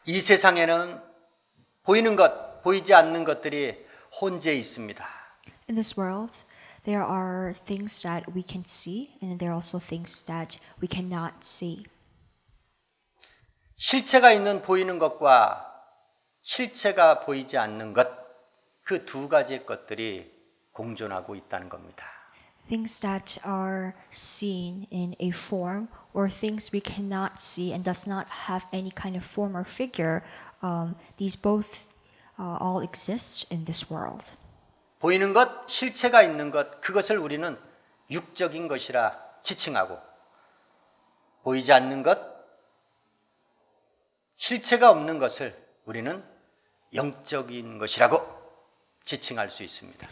이 세상에는 보이는 것, 보이지 않는 것들이 혼재 있습니다. In this world, there are things that we can see, and there are also things that we cannot see. 실체가 있는 보이는 것과 실체가 보이지 않는 것, 그 두 가지의 것들이 공존하고 있다는 겁니다. Things that are seen in a form, or things we cannot see and does not have any kind of form or figure, these both all exist in this world. 보이는 것, 실체가 있는 것, 그것을 우리는 육적인 것이라 지칭하고, 보이지 않는 것, 실체가 없는 것을 우리는 영적인 것이라고 지칭할 수 있습니다.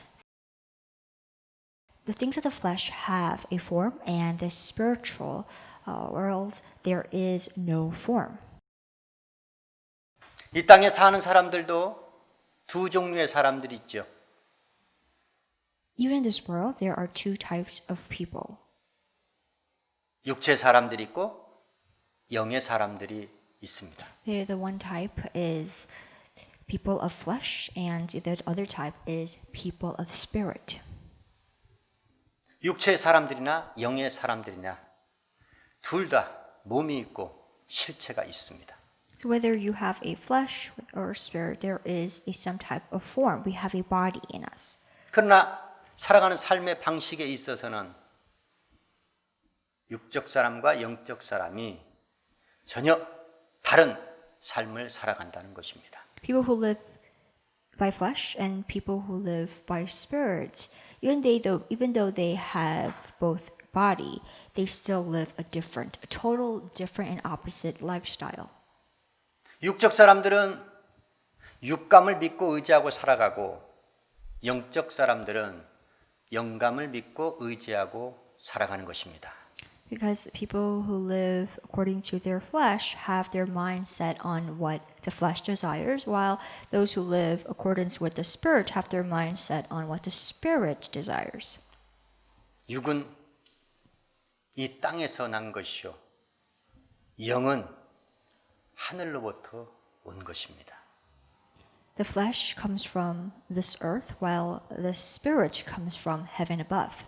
The things of the flesh have a form, and the spiritual world, there is no form. 이 땅에 사는 사람들도 두 종류의 사람들이 있죠. Even in this world, there are two types of people. 육체 사람들이 있고 영의 사람들이 있습니다. The one type is people of flesh, and the other type is people of spirit. 육체의 사람들이나 영의 사람들이나 둘 다 몸이 있고 실체가 있습니다. So whether you have a flesh or spirit, there is some type of form. We have a body in us. 그러나 살아가는 삶의 방식에 있어서는 육적 사람과 영적 사람이 전혀 다른 삶을 살아간다는 것입니다. People who live by flesh and people who live by spirit, even though they have both body, they still live a total different and opposite lifestyle. 육적 사람들은 육감을 믿고 의지하고 살아가고 영적 사람들은 영감을 믿고 의지하고 살아가는 것입니다. Because people who live according to their flesh have their mind set on what the flesh desires, while those who live accordance with the spirit have their mind set on what the spirit desires. 육은 이 땅에서 난 것이요 영은 하늘로부터 온 것입니다. The flesh comes from this earth, while the spirit comes from heaven above.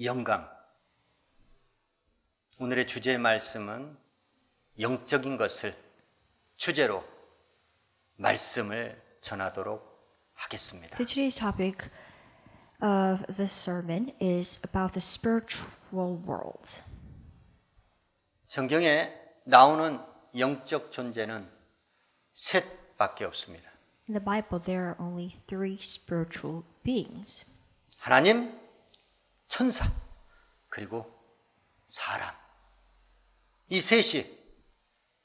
영감. 오늘의 주제의 말씀은 영적인 것을 주제로 말씀을 전하도록 하겠습니다. So today's topic of this sermon is about the spiritual world. 성경에 나오는 영적 존재는 셋밖에 없습니다. In the Bible, there are only three spiritual beings: 하나님, 천사, 그리고 사람. 이 셋이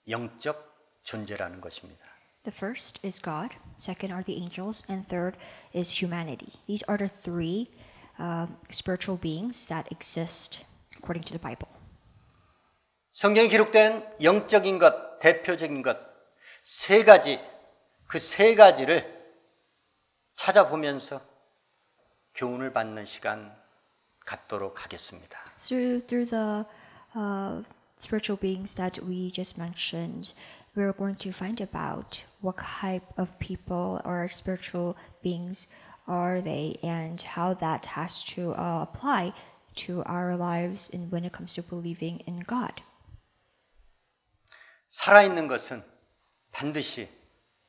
영적 존재라는 것입니다. The first is God, second are the angels, and third is humanity. These are the three spiritual beings that exist according to the Bible. 성경에 기록된 영적인 것, 대표적인 것, 세 가지, 그 세 가지를 찾아보면서 교훈을 받는 시간 갖도록 하겠습니다. Through the spiritual beings that we just mentioned, we're going to find about what type of people or spiritual beings are they, and how that has to apply to our lives and when it comes to believing in God. 살아있는 것은 반드시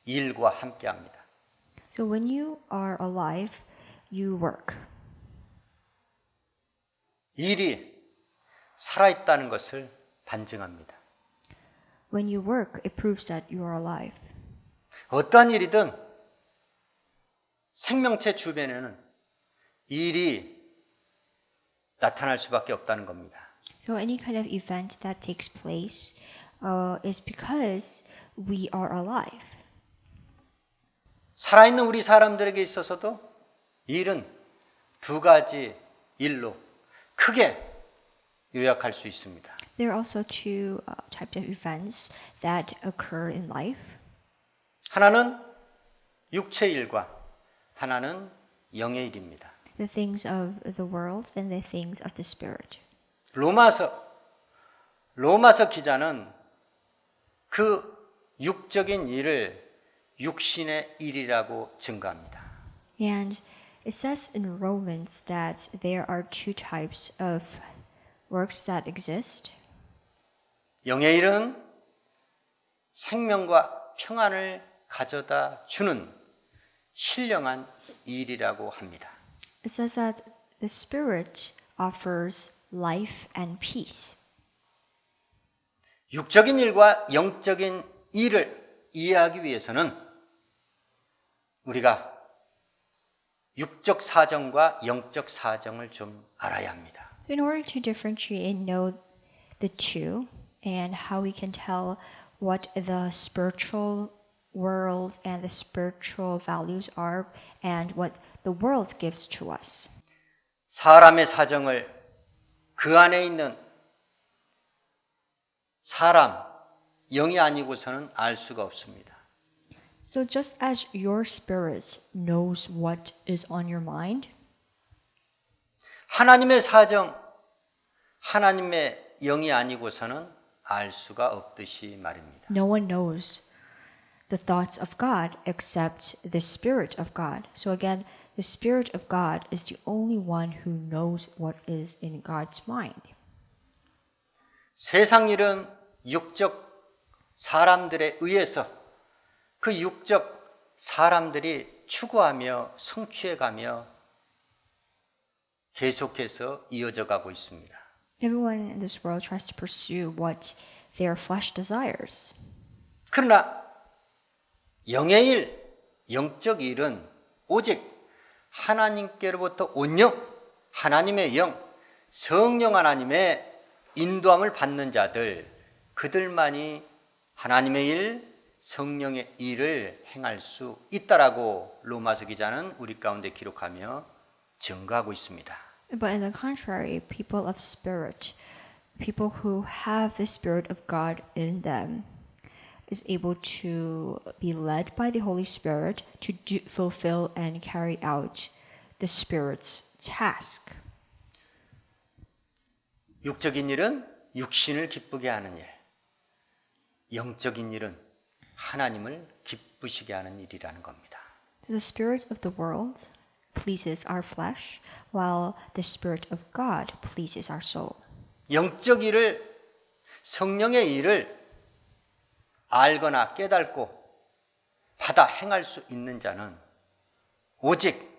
일과 함께합니다. So when you are alive, you work. 일이 살아있다는 것을 반증합니다. When you work, it proves that you are alive. 어떠한 일이든 생명체 주변에는 일이 나타날 수밖에 없다는 겁니다. So any kind of event that takes place is because we are alive. 살아있는 우리 사람들에게 있어서도 일은 두 가지 일로 크게 요약할 수 있습니다. There are also two types of events that occur in life. 하나는 육체 일과 하나는 영의 일입니다. the things of the world and the things of the spirit. 로마서 기자는 그 육적인 일을 육신의 일이라고 증거합니다. And it says in Romans that there are two types of works that exist. 영의 일은 생명과 평안을 가져다 주는 신령한 일이라고 합니다. It says that the spirit offers life and peace. 육적인 일과 영적인 일을 이해하기 위해서는 우리가 육적 사정과 영적 사정을 좀 알아야 합니다. So in order to differentiate and know the two and how we can tell what the spiritual world and the spiritual values are and what the world gives to us. 사람의 사정을 그 안에 있는 사람, 영이 아니고서는 알 수가 없습니다. So just as your spirit knows what is on your mind, 하나님의 사정, 하나님의 영이 아니고서는 알 수가 없듯이 말입니다. no one knows the thoughts of God except the Spirit of God. So again, the Spirit of God is the only one who knows what is in God's mind. 세상 일은 육적 사람들에 의해서 그 육적 사람들이 추구하며 성취해가며 계속해서 이어져 가고 있습니다. Everyone in this world tries to pursue what their flesh desires. 그러나 영의 일, 영적 일은 오직 하나님께로부터 온 영, 하나님의 영, 성령 하나님의 인도함을 받는 자들, 그들만이 하나님의 일, 성령의 일을 행할 수 있다라고 로마서 기자는 우리 가운데 기록하며 증거하고 있습니다. But in the contrary, people of spirit, people who have the Spirit of God in them, is able to be led by the Holy Spirit to fulfill and carry out the Spirit's task. 육적인 일은 육신을 기쁘게 하는 일, 영적인 일은 하나님을 기쁘시게 하는 일이라는 겁니다. The spirit of the world pleases our flesh, while the Spirit of God pleases our soul. 영적 일을, 성령의 일을 알거나 깨닫고 받아 행할 수 있는 자는 오직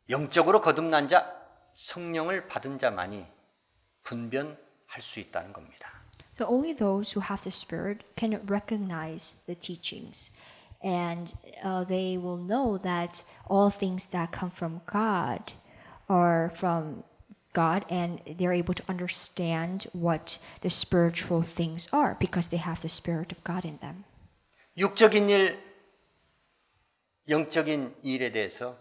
영적으로 거듭난 자, 성령을 받은 자만이 분별할 수 있다는 겁니다. So only those who have the Spirit can recognize the teachings, and they will know that all things that come from God are from God, and they're able to understand what the spiritual things are because they have the Spirit of God in them. 육적인 일, 영적인 일에 대해서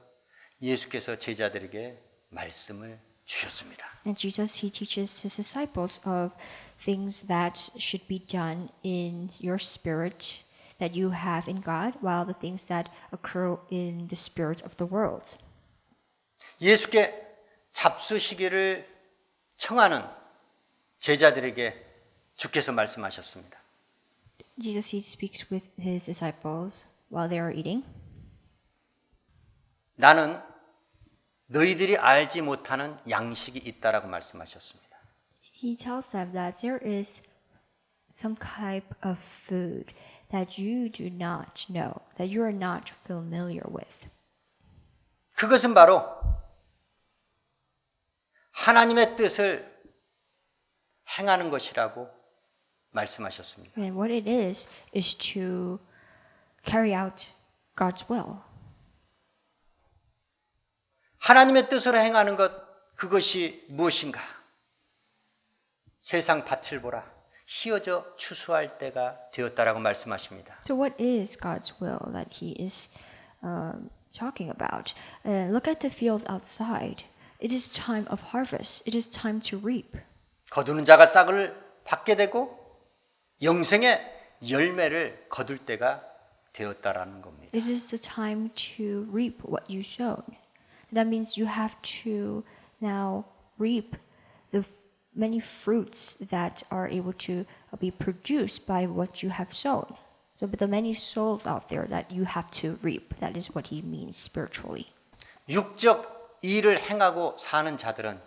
예수께서 제자들에게 말씀을 주셨습니다. And Jesus, he teaches his disciples of things that should be done in your spirit that you have in God, while the things that occur in the spirit of the world. 예수께 잡수시기를 청하는 제자들에게 주께서 말씀하셨습니다. Jesus, he speaks with his disciples while they are eating. 나는 너희들이 알지 못하는 양식이 있다라고 말씀하셨습니다. He tells them that there is some type of food that you do not know, that you are not familiar with. 그것은 바로 하나님의 뜻을 행하는 것이라고 말씀하셨습니다. And what it is to carry out God's will. 하나님의 뜻으로 행하는 것, 그것이 무엇인가? 세상 밭을 보라. 휘어져 추수할 때가 되었다라고 말씀하십니다. So what is God's will that he is talking about? Look at the field outside. It is time of harvest. It is time to reap. 거두는 자가 싹을 받게 되고 영생의 열매를 거둘 때가 되었다라는 겁니다. It is the time to reap what you sown. That means you have to now reap the many fruits that are able to be produced by what you have sown. So, but the many souls out there that you have to reap. That is what he means spiritually. 육적 일을 행하고 사는 자들은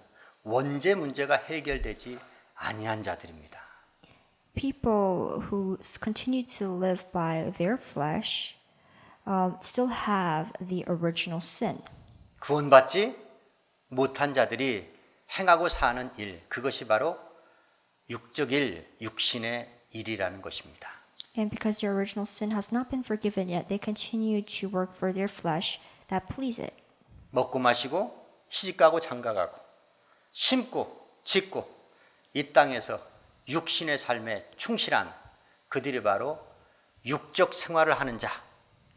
원죄 문제가 해결되지 아니한 자들입니다. People who continue to live by their flesh still have the original sin. 구원받지 못한 자들이 행하고 사는 일, 그것이 바로 육적 일, 육신의 일이라는 것입니다. And because their original sin has not been forgiven yet, they continue to work for their flesh that please it. 먹고 마시고 시집가고 장가가고 심고 짓고 이 땅에서 육신의 삶에 충실한 그들이 바로 육적 생활을 하는 자,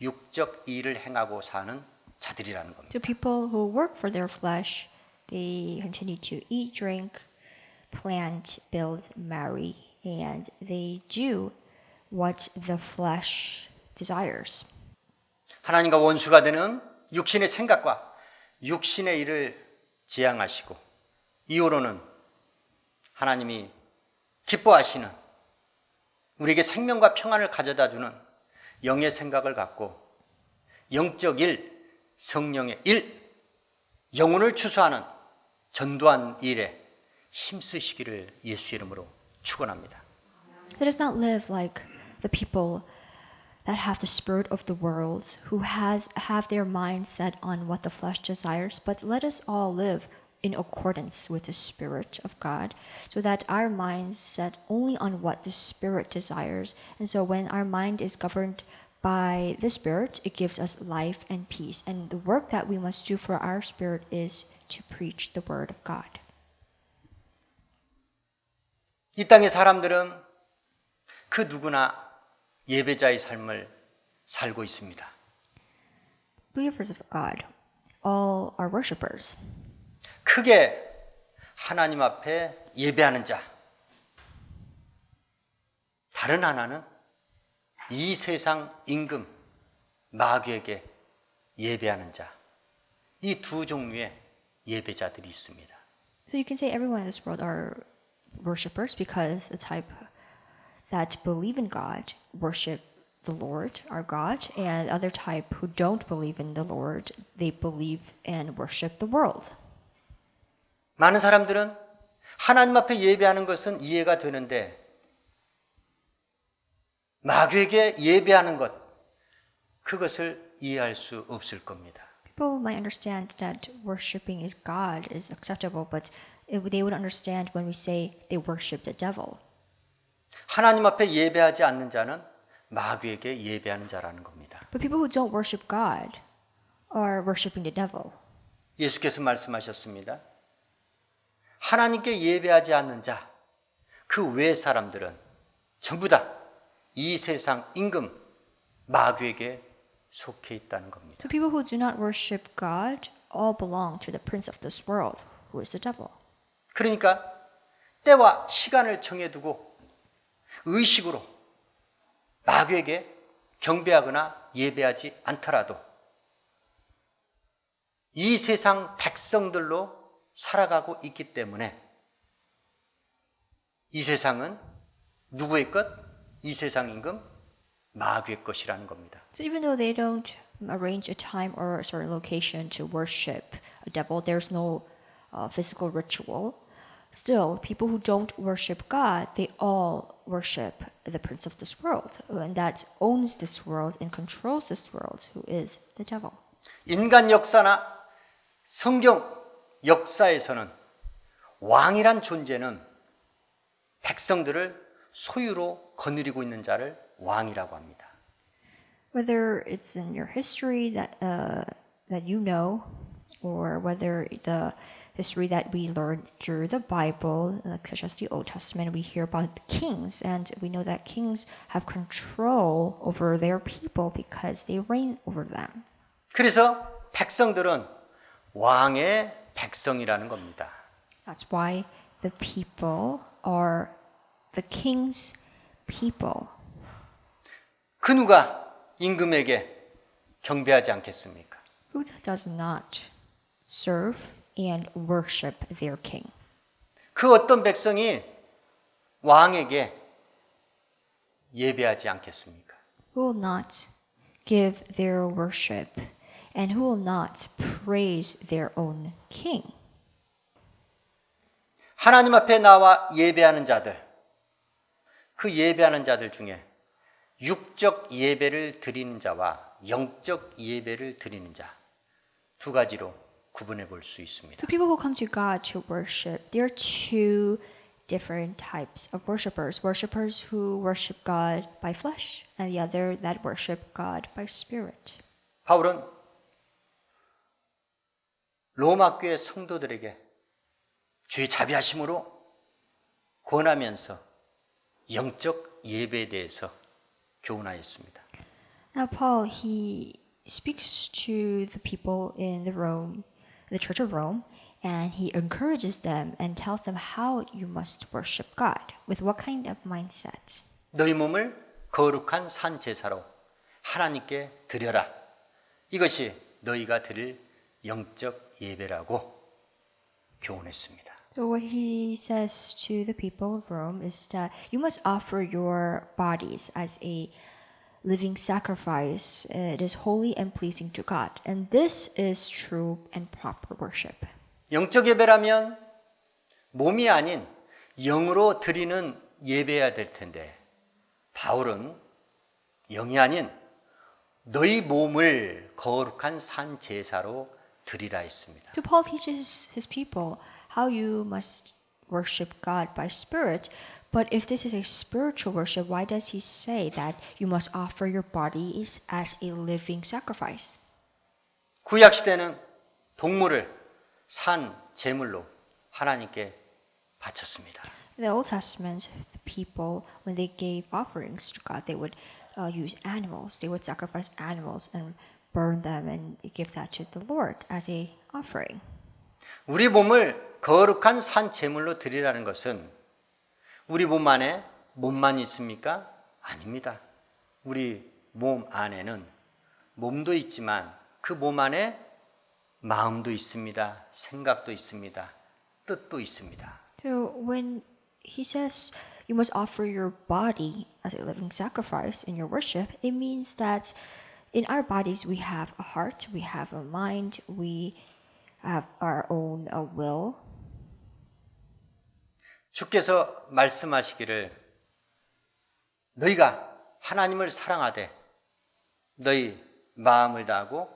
육적 일을 행하고 사는 자들이라는 겁니다. To people who work for their flesh, they continue to eat, drink, plant, build, marry, and they do what the flesh desires. 하나님과 원수가 되는 육신의 생각과 육신의 일을 지향하시고 이후로는 하나님이 기뻐하시는 우리에게 생명과 평안을 가져다주는 영의 생각을 갖고 영적 일, 성령의 일, 영혼을 추수하는 전도한 일에 힘쓰시기를 예수 이름으로 축원합니다. Let us not live like the people that have the spirit of the world, who have their mind set on what the flesh desires, but let us all live in accordance with the Spirit of God, so that our minds set only on what the Spirit desires. And so when our mind is governed by the Spirit, it gives us life and peace. And the work that we must do for our spirit is to preach the Word of God. 이 땅의 사람들은 그 누구나 예배자의 삶을 살고 있습니다. Believers of God, all are worshipers. 크게 하나님 앞에 예배하는 자. 다른 하나는 이 세상 임금 마귀에게 예배하는 자. 이 두 종류의 예배자들이 있습니다. So you can say everyone in this world are worshipers because the type that believe in God worship the Lord, our God, and the other type who don't believe in the Lord, they believe and worship the world. 많은 사람들은 하나님 앞에 예배하는 것은 이해가 되는데 마귀에게 예배하는 것, 그것을 이해할 수 없을 겁니다. People might understand that worshiping is God is acceptable, but they would understand when we say they worship the devil. 하나님 앞에 예배하지 않는 자는 마귀에게 예배하는 자라는 겁니다. But people who don't worship God are worshiping the devil. 예수께서 말씀하셨습니다. 하나님께 예배하지 않는 자, 그 외 사람들은 전부 다 이 세상 임금 마귀에게 속해 있다는 겁니다. So people who do not worship God all belong to the prince of this world, who is the devil. 그러니까 때와 시간을 정해두고 의식으로 마귀에게 경배하거나 예배하지 않더라도 이 세상 백성들로 살아가고 있기 때문에 이 세상은 누구의 것? 이 세상 임금 마귀의 것이라는 겁니다. So even though they don't arrange a time or a certain location to worship a devil, there's no physical ritual. Still, people who don't worship God, they all worship the prince of this world, and that owns this world and controls this world, who is the devil. 인간 역사나 성경 역사에서는 왕이란 존재는 백성들을 소유로 거느리고 있는 자를 왕이라고 합니다. Whether it's in your history that you know, or whether the history that we learn through the Bible, like such as the Old Testament, we hear about kings, and we know that kings have control over their people because they reign over them. 그래서 백성들은 왕의 백성이라는 겁니다. That's why the people are the king's people. 그 누가 임금에게 경배하지 않겠습니까? Who does not serve and worship their king. 그 어떤 백성이 왕에게 예배하지 않겠습니까? Who will not give their worship and who will not praise their own king? 하나님 앞에 나와 예배하는 자들, 그 예배하는 자들 중에 육적 예배를 드리는 자와 영적 예배를 드리는 자 두 가지로 구분해 볼 수 있습니다. So people who come to God to worship, there are two different types of worshipers. Worshipers who worship God by flesh and the other that worship God by spirit. 바울은 로마 교회 성도들에게 주의 자비하심으로 권하면서 영적 예배에 대해서 교훈하였습니다. Now Paul, he speaks to the people in the Church of Rome, and he encourages them and tells them how you must worship God, with what kind of mindset. 너희 몸을 거룩한 산 제사로 하나님께 드려라. 이것이 너희가 드릴 영적 예배라고 교훈했습니다. So what he says to the people of Rome is that you must offer your bodies as a living sacrifice. It is holy and pleasing to God. And this is true and proper worship. 영적 예배라면 몸이 아닌 영으로 드리는 예배여야 될 텐데 바울은 영이 아닌 너희 몸을 거룩한 산 제사로 드리라 했습니다. So Paul teaches his people how you must worship God by spirit. But if this is a spiritual worship, why does he say that you must offer your bodies as a living sacrifice? 구약 시대는 동물을 산 제물로 하나님께 바쳤습니다. In the Old Testament, the people, when they gave offerings to God, they would use animals. They would sacrifice animals and burn them and give that to the Lord as a offering. 우리 몸을 거룩한 산 제물로 드리라는 것은 우리 몸 안에 몸만 있습니까? 아닙니다. 우리 몸 안에는 몸도 있지만 그 몸 안에 마음도 있습니다. 생각도 있습니다. 뜻도 있습니다. So when he says you must offer your body as a living sacrifice in your worship, it means that in our bodies we have a heart, we have a mind, we have our own will. 주께서 말씀하시기를 너희가 하나님을 사랑하되 너희 마음을 다하고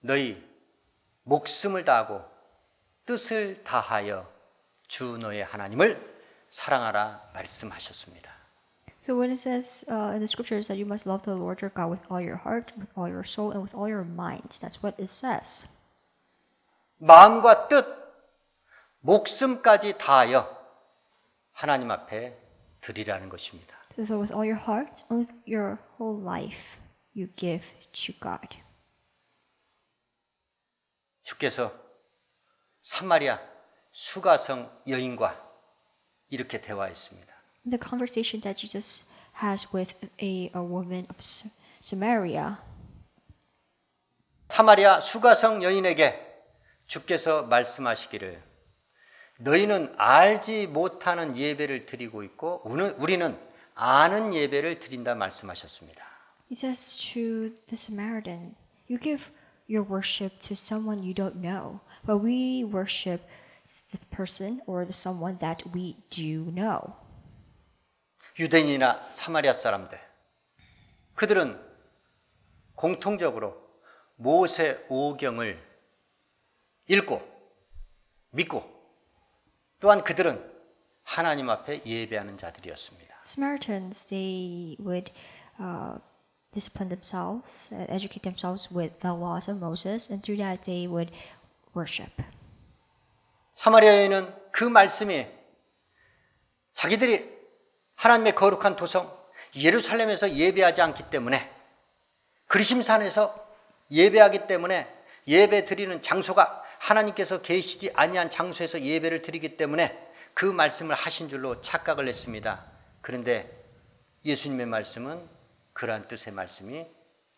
너희 목숨을 다하고 뜻을 다하여 주 너의 하나님을 사랑하라 말씀하셨습니다. So when it says in the scriptures that you must love the Lord your God with all your heart, with all your soul, and with all your mind, that's what it says. 마음과 뜻, 목숨까지 다하여 하나님 앞에 드리라는 것입니다. So with all your heart and with your whole life, you give to God. 주께서 사마리아 수가성 여인과 이렇게 대화했습니다. The conversation that Jesus has with a woman of Samaria. 사마리아 수가성 여인에게 주께서 말씀하시기를 너희는 알지 못하는 예배를 드리고 있고 우리는 아는 예배를 드린다 말씀하셨습니다. He says to the Samaritan, you give your worship to someone you don't know, but we worship the person or the someone that we do know. 유대인이나 사마리아 사람들 그들은 공통적으로 모세 오경을 읽고 믿고 또한 그들은 하나님 앞에 예배하는 자들이었습니다. Samaritans, they would discipline themselves, educate themselves with the laws of Moses, and through that they would worship. 사마리아 여인은 그 말씀이 자기들이 하나님의 거룩한 도성 예루살렘에서 예배하지 않기 때문에 그리심산에서 예배하기 때문에 예배 드리는 장소가 하나님께서 계시지 아니한 장소에서 예배를 드리기 때문에 그 말씀을 하신 줄로 착각을 했습니다. 그런데 예수님의 말씀은 그러한 뜻의 말씀이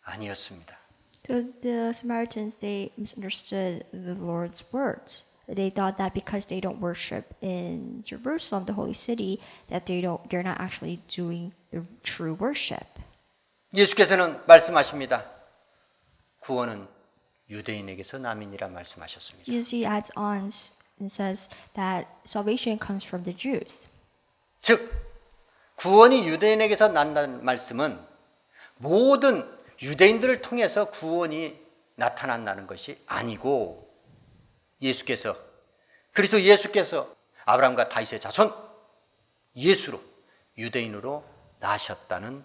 아니었습니다. So the Samaritans, they misunderstood the Lord's words. They thought that because they don't worship in Jerusalem, the holy city, that they're not actually doing the true worship. 예수께서는 말씀하십니다. 구원은 유대인에게서 남이니라 말씀하셨습니다. Jesus he adds on and says that salvation comes from the Jews. 즉 구원이 유대인에게서 난다는 말씀은 모든 유대인들을 통해서 구원이 나타난다는 것이 아니고 예수께서 그리스도 예수께서 아브라함과 다윗의 자손 예수로 유대인으로 나셨다는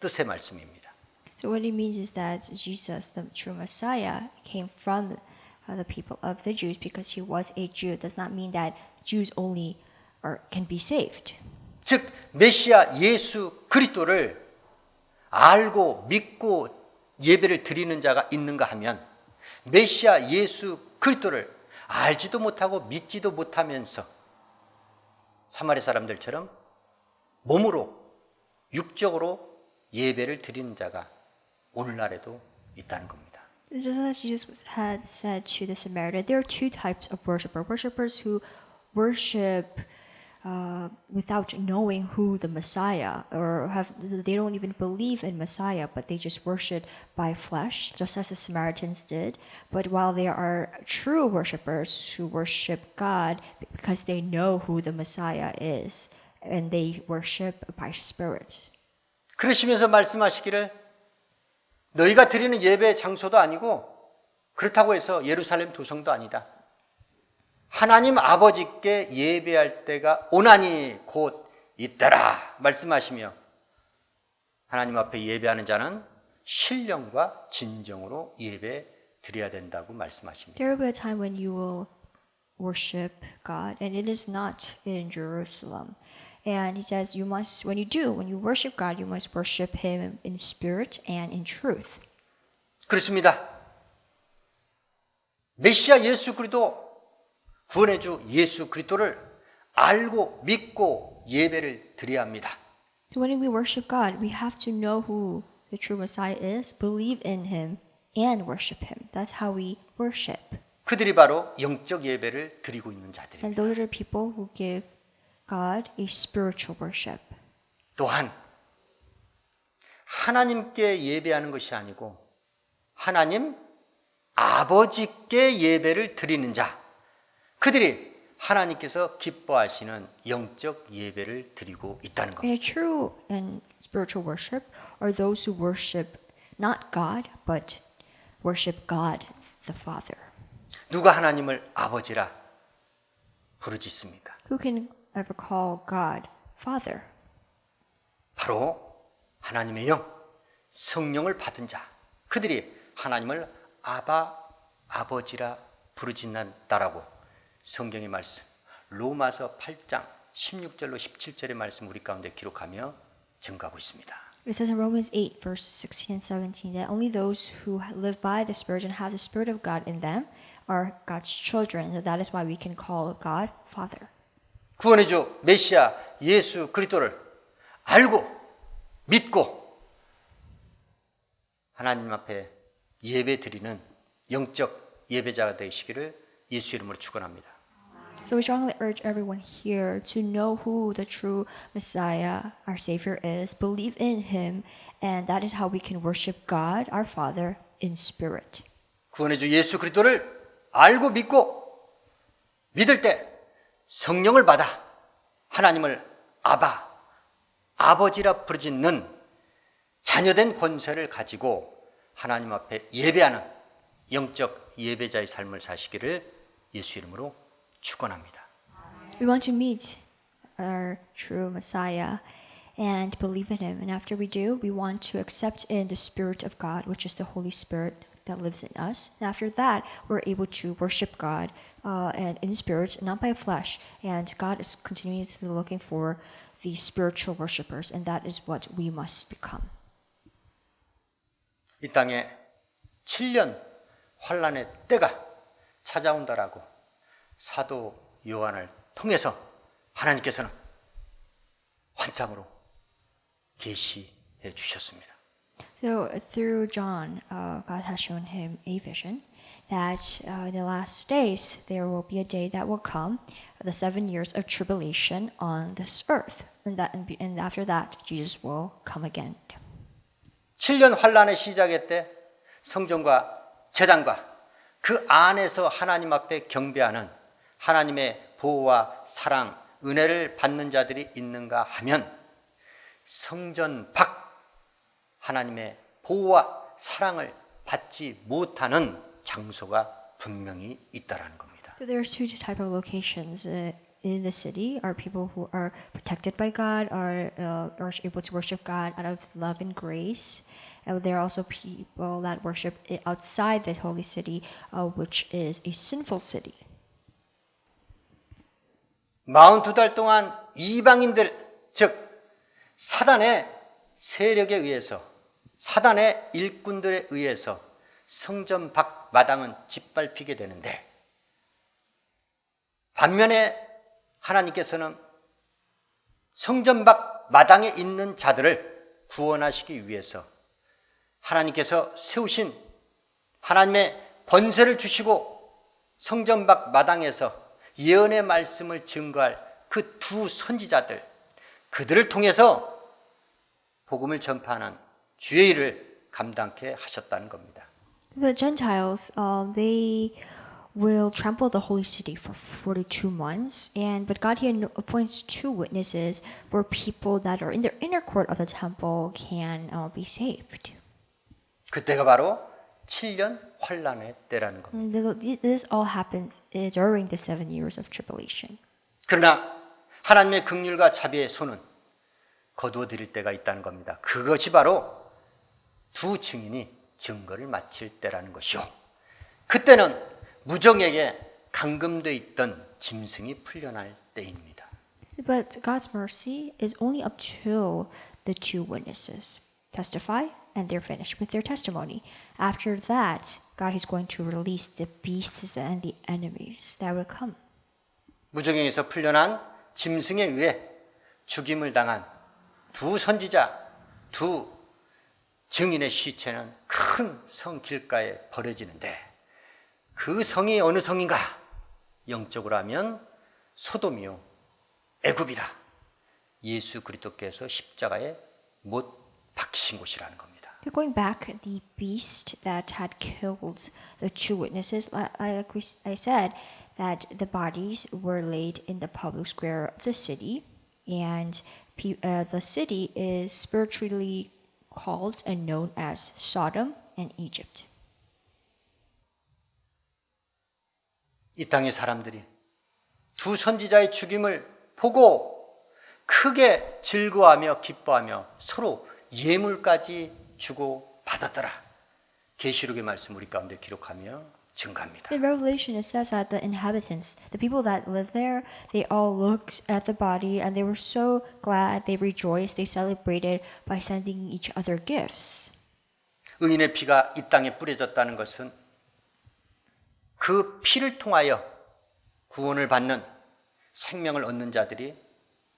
뜻의 말씀입니다. So what it means is that Jesus, the true Messiah, came from the people of the Jews because he was a Jew. It does not mean that Jews only can be saved. 즉 메시아 예수 그리스도를 알고 믿고 예배를 드리는 자가 있는가 하면 메시아 예수 그리스도를 알지도 못하고 믿지도 못하면서 사마리아 사람들처럼 몸으로 육적으로 예배를 드리는 자가 오늘날에도 있다는 겁니다. Just as Jesus had said to the Samaritan, there are two types of worshippers who worship without knowing who the Messiah, or they don't even believe in Messiah, but they just worship by flesh, just as the Samaritans did. But while there are true worshippers who worship God because they know who the Messiah is, and they worship by spirit. 그러시면서 말씀하시기를 너희가 드리는 예배 장소도 아니고 그렇다고 해서 예루살렘 도성도 아니다. 하나님 아버지께 예배할 때가 오나니 곧 있더라 말씀하시며 하나님 앞에 예배하는 자는 신령과 진정으로 예배 드려야 된다고 말씀하십니다. There will be a time when you will worship God, and it is not in Jerusalem. And he says, when you worship God, you must worship Him in spirit and in truth. 그렇습니다. 메시아 예수 그리스도 구원의 주 예수 그리스도를 알고 믿고 예배를 드려야 합니다. So when we worship God, we have to know who the true Messiah is, believe in Him, and worship Him. That's how we worship. 그들이 바로 영적 예배를 드리고 있는 자들입니다. And those are people who give God a spiritual worship. 또한 하나님께 예배하는 것이 아니고 하나님 아버지께 예배를 드리는 자, 그들이 하나님께서 기뻐하시는 영적 예배를 드리고 있다는 And 겁니다. a true and spiritual worship are those who worship not God, but worship God the Father. 누가 하나님을 아버지라 부르짖습니까? Who can ever call God Father? 바로 하나님의 영, 성령을 받은 자, 그들이 하나님을 아버지라 부르짖는다라고 성경의 말씀 로마서 8장 16절로 17절의 말씀 우리 가운데 기록하며 증가하고 있습니다. It says in Romans 8, verses 16 and 17, that only those who live by the Spirit and have the Spirit of God in them are God's children. So that is why we can call God Father. 구원의 주 메시아 예수 그리스도를 알고 믿고 하나님 앞에 예배 드리는 영적 예배자가 되시기를 예수 이름으로 축원합니다. So we strongly urge everyone here to know who the true Messiah, our Savior is, believe in Him, and that is how we can worship God, our Father, in spirit. 구원의 주 예수 그리스도를 알고 믿고 믿을 때 성령을 받아 하나님을 아버지라 부르짖는 자녀된 권세를 가지고 하나님 앞에 예배하는 영적 예배자의 삶을 사시기를 예수 이름으로 축원합니다. We want to meet our true Messiah and believe in Him. And after we do, we want to accept in the Spirit of God, which is the Holy Spirit that lives in us. And after that, we're able to worship God and in spirit, not by flesh. And God is continuously looking for the spiritual worshipers, and that is what we must become. 이 땅에 7년 환란의 때가 찾아온다라고 사도 요한을 통해서 하나님께서는 환상으로 계시해 주셨습니다. So through John, God has shown him a vision that in the last days there will be a day that will come, the 7 years of tribulation on this earth, and after that Jesus will come again. 7년 환란의 시작의 때 성전과 제단과 그 안에서 하나님 앞에 경배하는 하나님의 보호와 사랑, 은혜를 받는 자들이 있는가 하면 성전 밖 하나님의 보호와 사랑을 받지 못하는 장소가 분명히 있다라는 겁니다. So there's two type of locations in the city. Are people who are protected by God, are able to worship God out of love and grace. And there are also people that worship outside the holy city, which is a sinful city. 42달 동안 이방인들, 즉 사단의 세력에 의해서, 사단의 일꾼들에 의해서 성전 밖 마당은 짓밟히게 되는데, 반면에 하나님께서는 성전 밖 마당에 있는 자들을 구원하시기 위해서 하나님께서 세우신 하나님의 권세를 주시고 성전 밖 마당에서 예언의 말씀을 증거할 그 두 선지자들, 그들을 통해서 복음을 전파하는 주의 일을 감당케 하셨다는 겁니다. The Gentiles, they will trample the holy city for 42 months, but God here appoints two witnesses where people that are in the inner court of the temple can be saved. 그때가 바로 7년 환란의 때라는 겁니다. This all happens during the 7 years of tribulation. 그러나 하나님의 긍휼과 자비의 손은 거두어 드릴 때가 있다는 겁니다. 그것이 바로 두 증인이 증거를 마칠 때라는 것이요. 그때는 무정에게 감금돼 있던 짐승이 풀려날 때입니다. But God's mercy is only up till the two witnesses testify and they're finished with their testimony. After that, God is going to release the beasts and the enemies that will come. 무정에서 풀려난 짐승에 의해 죽임을 당한 두 선지자, 두 증인의 시체는 큰 성 길가에 버려지는데, 그 성이 어느 성인가? 영적으로 하면 소돔이요 애굽이라 예수 그리스도께서 십자가에 못 박히신 곳이라는 겁니다. So going back, the beast that had killed the two witnesses, I said that the bodies were laid in the public square of the city, and the city is spiritually called and known as Sodom and Egypt. 이 땅의 사람들이 두 선지자의 죽임을 보고 크게 즐거워하며 기뻐하며 서로 예물까지 주고 받았더라. 계시록의 말씀 우리 가운데 기록하며 증가합니다. In Revelation, it says that the inhabitants, the people that live there, they all looked at the body and they were so glad, they rejoiced, they celebrated by sending each other gifts. 의인의 피가 이 땅에 뿌려졌다는 것은 그 피를 통하여 구원을 받는 생명을 얻는 자들이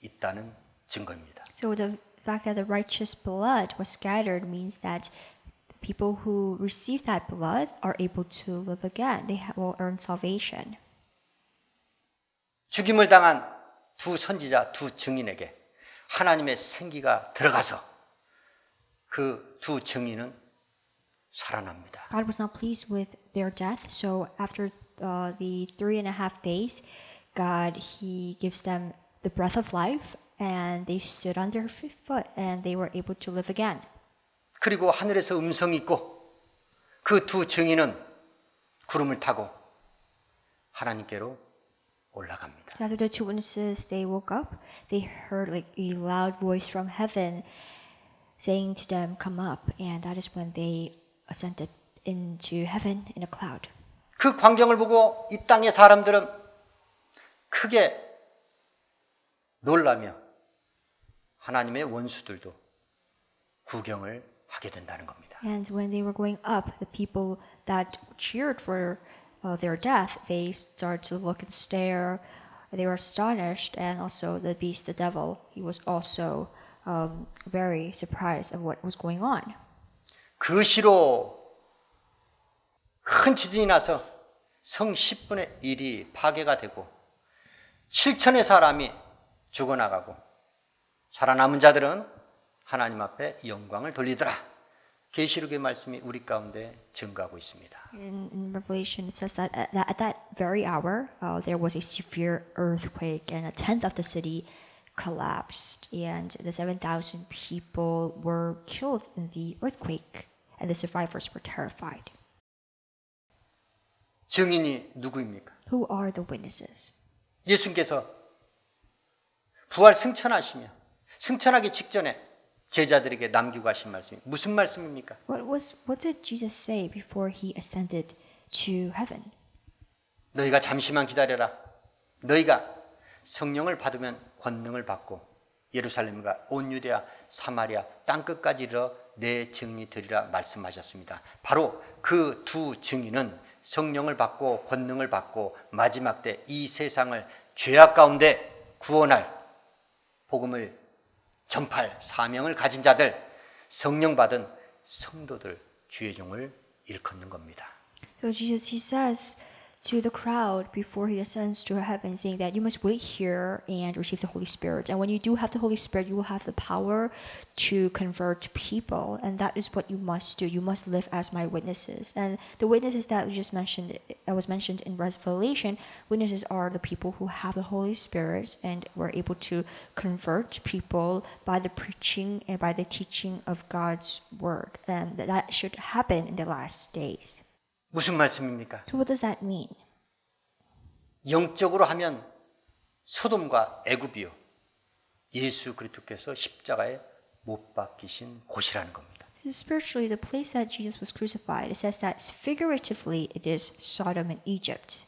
있다는 증거입니다. So the fact that the righteous blood was scattered means that the people who receive that blood are able to live again. They will earn salvation. 죽임을 당한 두 선지자, 두 증인에게 하나님의 생기가 들어가서 그 두 증인은 살아납니다. God was not pleased with their death, so after the 3.5 days, He gives them the breath of life, and they stood on their foot, and they were able to live again. 그리고 하늘에서 음성이 있고 그 두 증인은 구름을 타고 하나님께로 올라갑니다. So after the two witnesses, they woke up. They heard like a loud voice from heaven saying to them, "Come up," and that is when they ascended into heaven in a cloud. 그 광경을 보고 이 땅의 사람들은 크게 놀라며 하나님의 원수들도 구경을 하게 된다는 겁니다. And when they were going up, the people that cheered for their death, they started to look and stare. They were astonished, and also the beast, the devil, he was also very surprised of what was going on. 그 시로 큰 지진이 나서 성 10분의 1이 파괴가 되고 7천의 사람이 죽어나가고 살아남은 자들은 하나님 앞에 영광을 돌리더라. 계시록의 말씀이 우리 가운데 증거하고 있습니다. In Revelation, it says that at that very hour, there was a severe earthquake, and a tenth of the city collapsed, and the 7,000 people were killed in the earthquake, and the survivors were terrified. 증인이 누구입니까? Who are the witnesses? 예수님께서 부활 승천하시며 승천하기 직전에 제자들에게 남기고 하신 말씀이 무슨 말씀입니까? What did Jesus say before he ascended to heaven? 너희가 잠시만 기다려라. 너희가 성령을 받으면 권능을 받고 예루살렘과 온 유대아 사마리아 땅끝까지 이르러 내 증인이 되리라 말씀하셨습니다. 바로 그 두 증인은 성령을 받고 권능을 받고 마지막 때 이 세상을 죄악 가운데 구원할 복음을 전파할 사명을 가진 자들, 성령 받은 성도들, 주의 종을 일컫는 겁니다. So Jesus, he says to the crowd before he ascends to heaven, saying that you must wait here and receive the Holy Spirit. And when you do have the Holy Spirit, you will have the power to convert people. And that is what you must do. You must live as my witnesses. And the witnesses that we just mentioned, that was mentioned in Revelation, witnesses are the people who have the Holy Spirit and were able to convert people by the preaching and by the teaching of God's word. And that should happen in the last days. 무슨 말씀입니까? So what does that mean? 영적으로 하면 소돔과 애굽이요. 예수 그리스도께서 십자가에 못 박히신 곳이라는 겁니다. So spiritually, the place that Jesus was crucified, it says that figuratively it is Sodom and Egypt.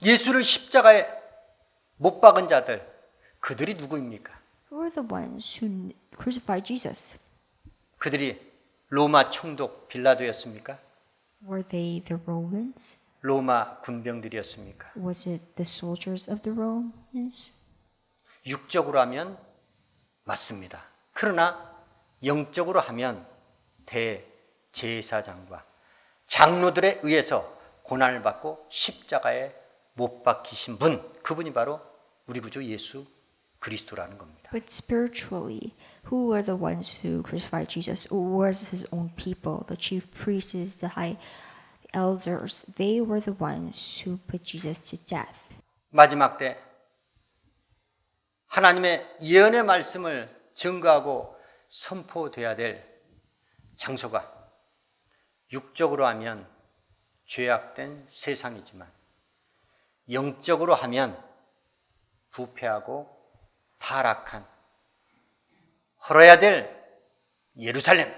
예수를 십자가에 못 박은 자들, 그들이 누구입니까? Who are the ones who crucified Jesus? 그들이 로마 총독 빌라도였습니까? Were they the Romans? 로마 군병들이었습니까? Was it the soldiers of the Romans? 육적으로 하면 맞습니다. 그러나 영적으로 하면 대제사장과 장로들에 의해서 고난을 받고 십자가에 못 박히신 분, 그분이 바로 우리 구주 예수 그리스도라는 겁니다. But spiritually, who are the ones who crucified Jesus? Or was his own people, the chief priests, the high elders? They were the ones who put Jesus to death. 마지막 때 하나님의 예언의 말씀을 증거하고 선포돼야 될 장소가 육적으로 하면 죄악된 세상이지만 영적으로 하면 부패하고 타락한 헐어야 될 예루살렘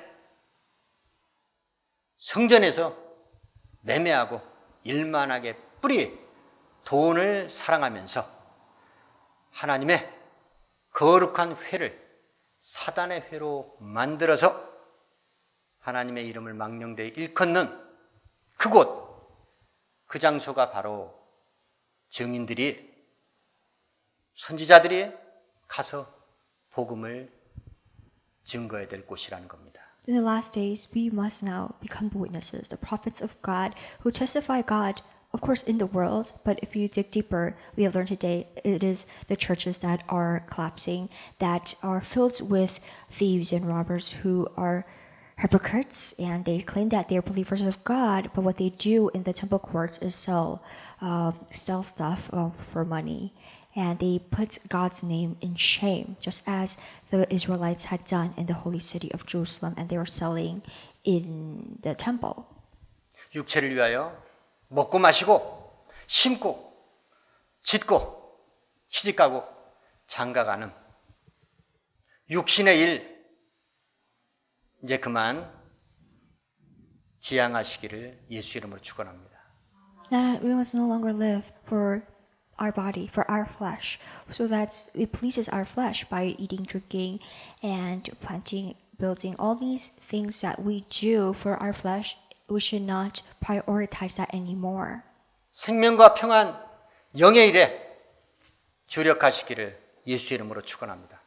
성전에서 매매하고 일만하게 뿌리 돈을 사랑하면서 하나님의 거룩한 회를 사단의 회로 만들어서 하나님의 이름을 망령되이 일컫는 그곳, 그 장소가 바로 증인들이 선지자들이 가서 복음을 증거해야 될 곳이라는 겁니다. In the last days, we must now become the witnesses, the prophets of God, who testify God, of course, in the world. But if you dig deeper, we have learned today it is the churches that are collapsing, that are filled with thieves and robbers who are hypocrites, and they claim that they are believers of God, but what they do in the temple courts is sell stuff for money. And they put God's name in shame, just as the Israelites had done in the holy city of Jerusalem, and they were selling in the temple. 육체를 위하여 먹고 마시고 심고 짓고 시집가고 장가가는 육신의 일 이제 그만 지양하시기를 예수 이름으로 축원합니다. That we must no longer live for our body, for our flesh, so that it pleases our flesh by eating, drinking, and planting, building. All these things that we do for our flesh, we should not prioritize that anymore. 생명과 평안 영의 일에 주력하시기를 예수 이름으로 축원합니다.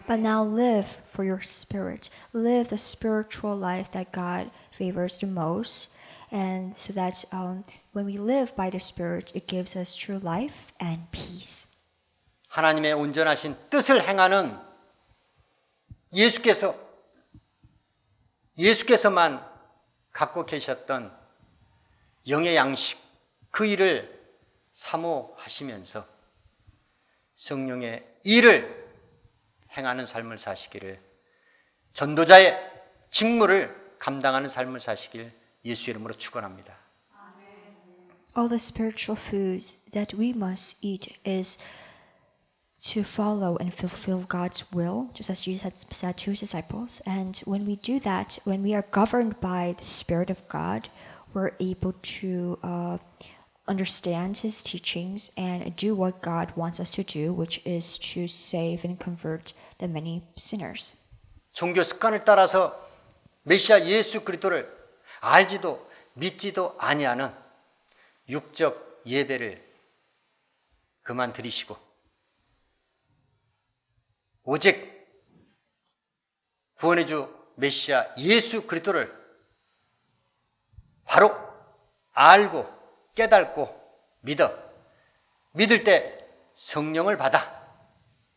But now live for your spirit. Live the spiritual life that God favors the most. And so that when we live by the Spirit, it gives us true life and peace. 하나님의 온전하신 뜻을 행하는 예수께서만 갖고 계셨던 영의 양식, 그 일을 사모하시면서 성령의 일을 행하는 삶을 사시기를, 전도자의 직무를 감당하는 삶을 사시길 예수 이름으로 축원합니다. All the spiritual foods that we must eat is to follow and fulfill God's will, just as Jesus had said to his disciples. And when we do that, when we are governed by the Spirit of God, we're able to understand his teachings and do what God wants us to do, which is to save and convert the many sinners. 종교 습관을 따라서 메시아 예수 그리스도를 알지도 믿지도 아니하는 육적 예배를 그만 드리시고 오직 구원의 주 메시아 예수 그리스도를 바로 알고 깨닫고 믿을 때 성령을 받아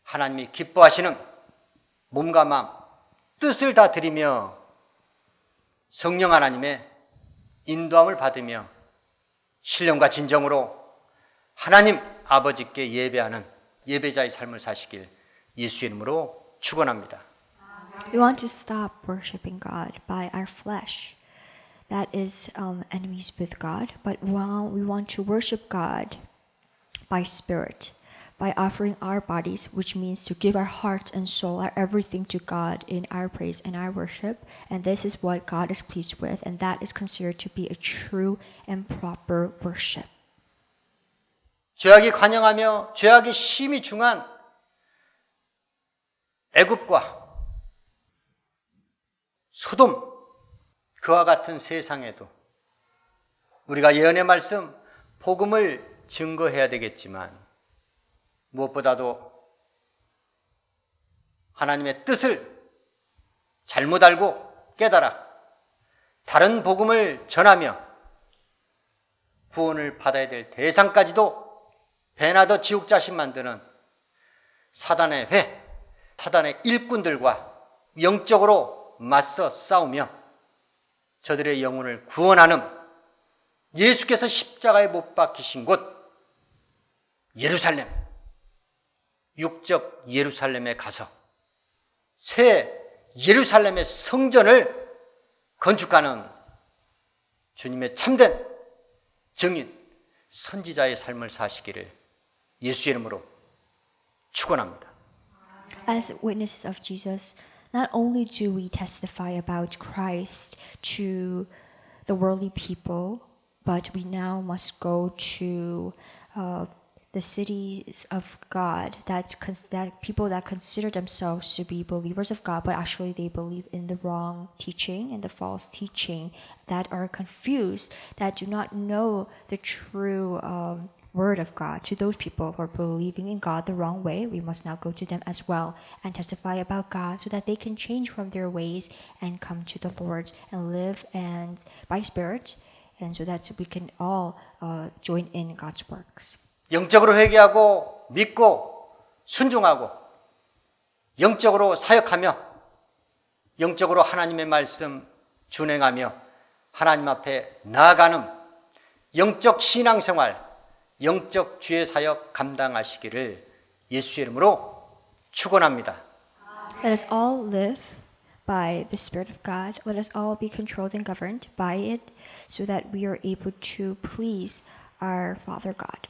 하나님이 기뻐하시는 몸과 마음 뜻을 다 드리며 성령 하나님의 인도함을 받으며 신령과 진정으로 하나님 아버지께 예배하는 예배자의 삶을 사시길 예수 이름으로 축원합니다. We want to stop worshiping God by our flesh. That is enemies with God. But we want to worship God by spirit, by offering our bodies, which means to give our heart and soul, our everything to God in our praise and our worship. And this is what God is pleased with, and that is considered to be a true and proper worship. 죄악이 관영하며 죄악이 심히 중한 애굽과 소돔 그와 같은 세상에도 우리가 예언의 말씀 복음을 증거해야 되겠지만 무엇보다도 하나님의 뜻을 잘못 알고 깨달아 다른 복음을 전하며 구원을 받아야 될 대상까지도 배나 더 지옥 자신 만드는 사단의 사단의 일꾼들과 영적으로 맞서 싸우며 저들의 영혼을 구원하는 예수께서 십자가에 못 박히신 곳 예루살렘, 육적 예루살렘에 가서 새 예루살렘의 성전을 건축하는 주님의 참된 증인, 선지자의 삶을 사시기를 예수의 이름으로 축원합니다. As witnesses of Jesus, not only do we testify about Christ to the worldly people, but we now must go to the cities of God, that people that consider themselves to be believers of God, but actually they believe in the wrong teaching and the false teaching, that are confused, that do not know the true word of God. To those people who are believing in God the wrong way, we must now go to them as well and testify about God so that they can change from their ways and come to the Lord and live and by Spirit, and so that we can all join in God's works. 영적으로 회개하고 믿고 순종하고 영적으로 사역하며 영적으로 하나님의 말씀 준행하며 하나님 앞에 나아가는 영적 신앙생활, 영적 주의 사역 감당하시기를 예수의 이름으로 축원합니다. Let us all live by the Spirit of God. Let us all be controlled and governed by it so that we are able to please our Father God.